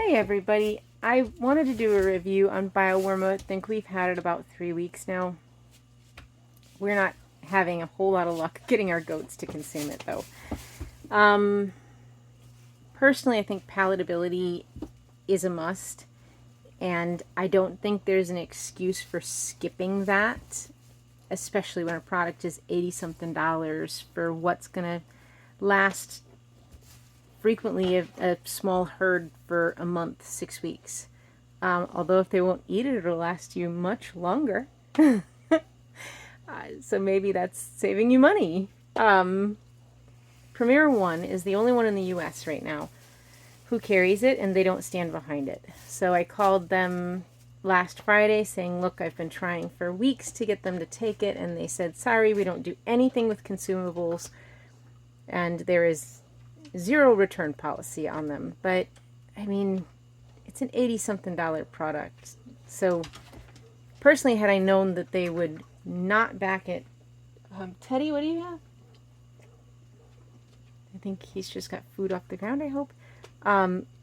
Hi everybody. I wanted to do a review on BioWorma. I think we've had it about 3 weeks now. We're not having a whole lot of luck getting our goats to consume it though. Personally, I think palatability is a must, and I don't think there's an excuse for skipping that, especially when a product is $80-something for what's gonna last frequently a small herd for a month, 6 weeks. Although if they won't eat it, it'll last you much longer. So maybe that's saving you money. Premier One is the only one in the US right now who carries it, and they don't stand behind it. So I called them last Friday saying, look, I've been trying for weeks to get them to take it, and they said, sorry, we don't do anything with consumables, and there is zero return policy on them. But I mean, it's an $80-something product. So personally, had I known that they would not back it, Teddy, what do you have? I think he's just got food off the ground, I hope.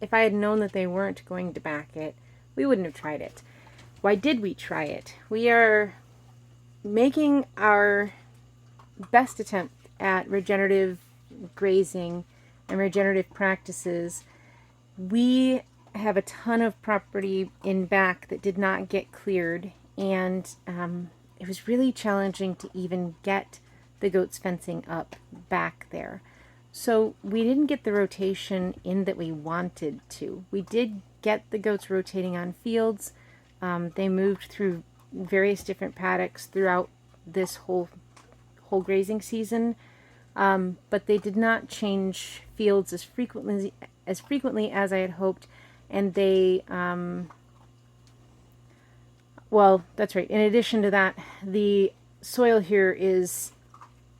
If I had known that they weren't going to back it, we wouldn't have tried it. Why did we try it? We are making our best attempt at regenerative grazing and regenerative practices. We have a ton of property in back that did not get cleared, and it was really challenging to even get the goats fencing up back there. So we didn't get the rotation in that we wanted to. We did get the goats rotating on fields. They moved through various different paddocks throughout this whole grazing season. But they did not change fields as frequently as I had hoped, and they, well, that's right. In addition to that, the soil here is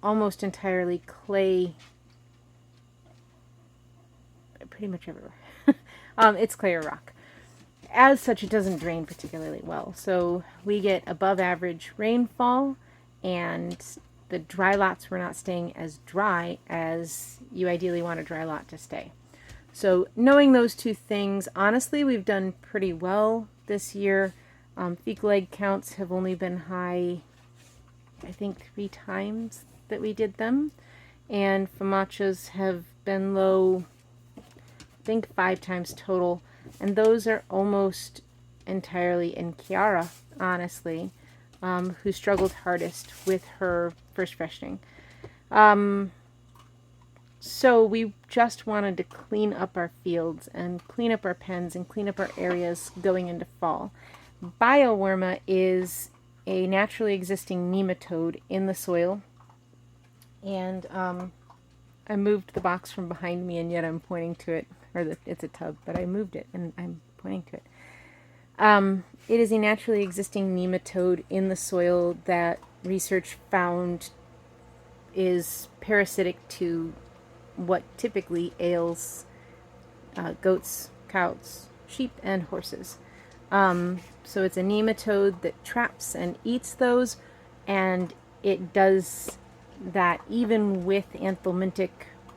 almost entirely clay, pretty much everywhere. It's clay or rock. As such, it doesn't drain particularly well. So we get above average rainfall, and the dry lots were not staying as dry as you ideally want a dry lot to stay. So knowing those two things, honestly, we've done pretty well this year. Fecal egg counts have only been high, I think, 3 times that we did them. And famachas have been low, I think 5 times total. And those are almost entirely in Kiara, honestly. Who struggled hardest with her first freshening. So we just wanted to clean up our fields and clean up our pens and clean up our areas going into fall. BioWorma is a naturally existing nematode in the soil, and I moved the box from behind me, and yet I'm pointing to it, it's a tub, but I moved it and I'm pointing to it. It is a naturally existing nematode in the soil that research found is parasitic to what typically ails goats, cows, sheep, and horses. So it's a nematode that traps and eats those, and it does that even with anthelmintic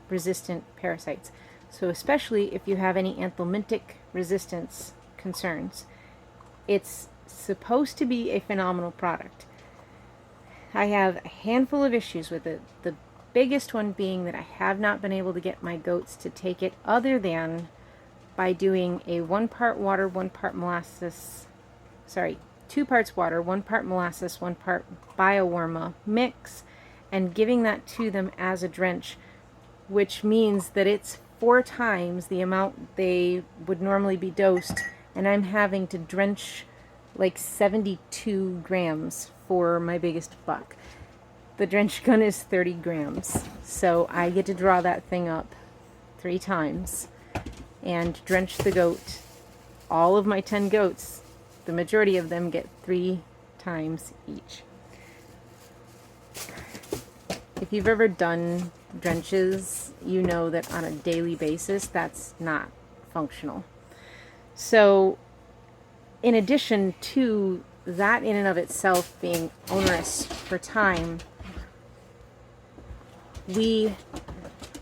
resistant parasites. So especially if you have any anthelmintic resistance concerns, it's supposed to be a phenomenal product. I have a handful of issues with it. The biggest one being that I have not been able to get my goats to take it other than by doing a 1 part water, 1 part molasses, 2 parts water, 1 part molasses, 1 part BioWorma mix, and giving that to them as a drench, which means that it's 4 times the amount they would normally be dosed, and I'm having to drench like 72 grams for my biggest buck. The drench gun is 30 grams, so I get to draw that thing up 3 times and drench the goat. All of my 10 goats, the majority of them get 3 times each. If you've ever done drenches, you know that on a daily basis, that's not functional. So in addition to that in and of itself being onerous for time, we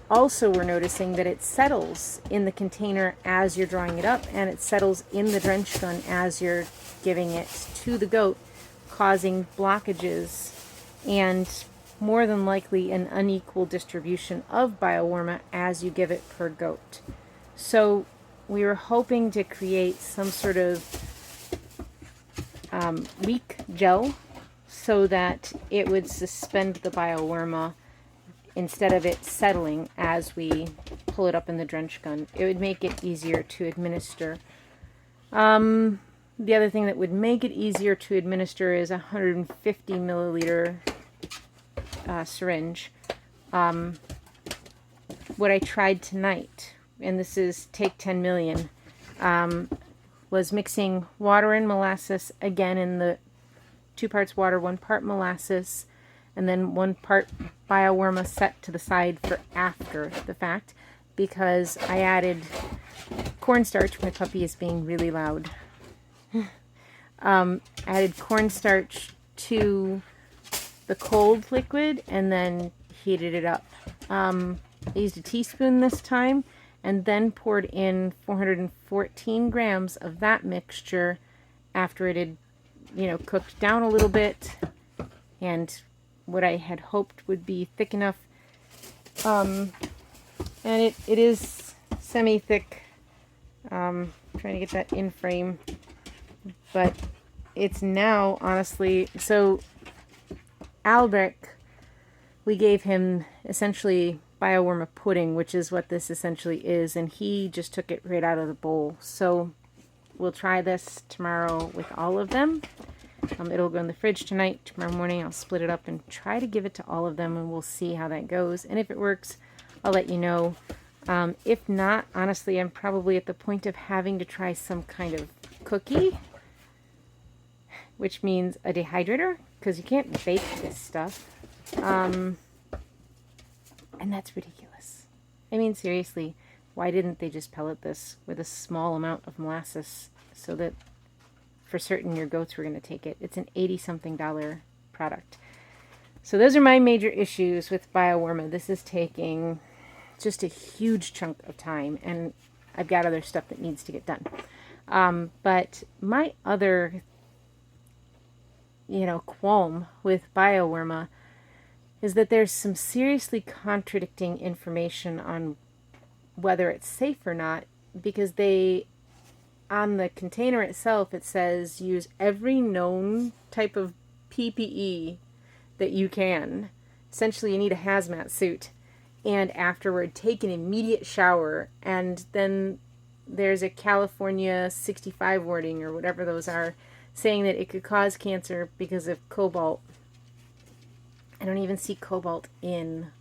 also we're noticing that it settles in the container as you're drawing it up, and it settles in the drench gun as you're giving it to the goat, causing blockages and more than likely an unequal distribution of BioWorma as you give it per goat. So we were hoping to create some sort of weak gel so that it would suspend the BioWorma instead of it settling as we pull it up in the drench gun. It would make it easier to administer. The other thing that would make it easier to administer is a 150 milliliter syringe. What I tried tonight, and this is take 10 million, was mixing water and molasses, again in the 2 parts water, 1 part molasses, and then 1 part BioWorma set to the side for after the fact, because I added cornstarch. My puppy is being really loud. Added cornstarch to the cold liquid and then heated it up. I used a teaspoon this time and then poured in 414 grams of that mixture after it had, cooked down a little bit, and what I had hoped would be thick enough. And it is semi-thick. Trying to get that in frame, but it's now honestly, so Albrecht, we gave him essentially BioWorma pudding, which is what this essentially is, and he just took it right out of the bowl. So we'll try this tomorrow with all of them. It'll go in the fridge tonight. Tomorrow morning I'll split it up and try to give it to all of them, and we'll see how that goes. And if it works, I'll let you know. If not, honestly, I'm probably at the point of having to try some kind of cookie, which means a dehydrator, because you can't bake this stuff. And that's ridiculous. I mean, seriously, why didn't they just pellet this with a small amount of molasses so that for certain your goats were going to take it? It's an $80-something product. So those are my major issues with BioWorma. This is taking just a huge chunk of time, and I've got other stuff that needs to get done. But my other, qualm with BioWorma is that there's some seriously contradicting information on whether it's safe or not, because on the container itself, it says use every known type of PPE that you can. Essentially, you need a hazmat suit, and afterward take an immediate shower, and then there's a California 65 wording or whatever those are, saying that it could cause cancer because of cobalt. I don't even see cobalt in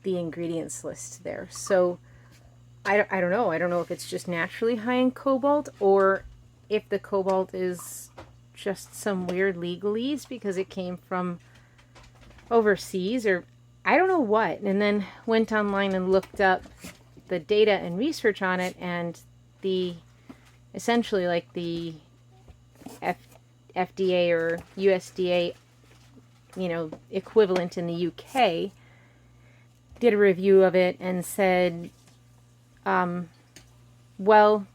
the ingredients list there. So I don't know. I don't know if it's just naturally high in cobalt, or if the cobalt is just some weird legalese because it came from overseas, or I don't know what. And then went online and looked up the data and research on it, and essentially like the FDA or USDA, equivalent in the UK, did a review of it and said, well,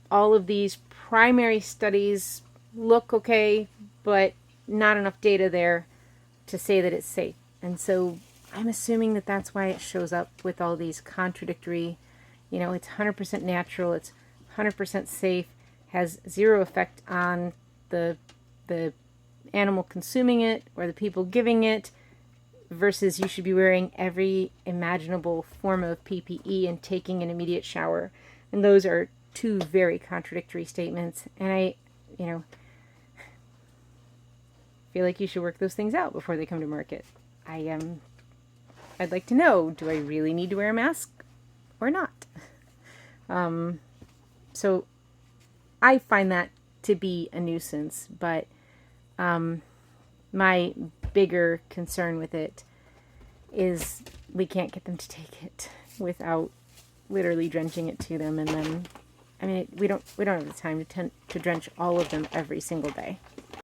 all of these primary studies look okay, but not enough data there to say that it's safe. And so I'm assuming that that's why it shows up with all these contradictory, it's 100% natural, it's 100% safe, has zero effect on the animal consuming it or the people giving it, versus you should be wearing every imaginable form of PPE and taking an immediate shower. And those are two very contradictory statements. And I, feel like you should work those things out before they come to market. I'd like to know, do I really need to wear a mask or not? So I find that to be a nuisance, but my bigger concern with it is we can't get them to take it without literally drenching it to them, and then we don't have the time to drench all of them every single day.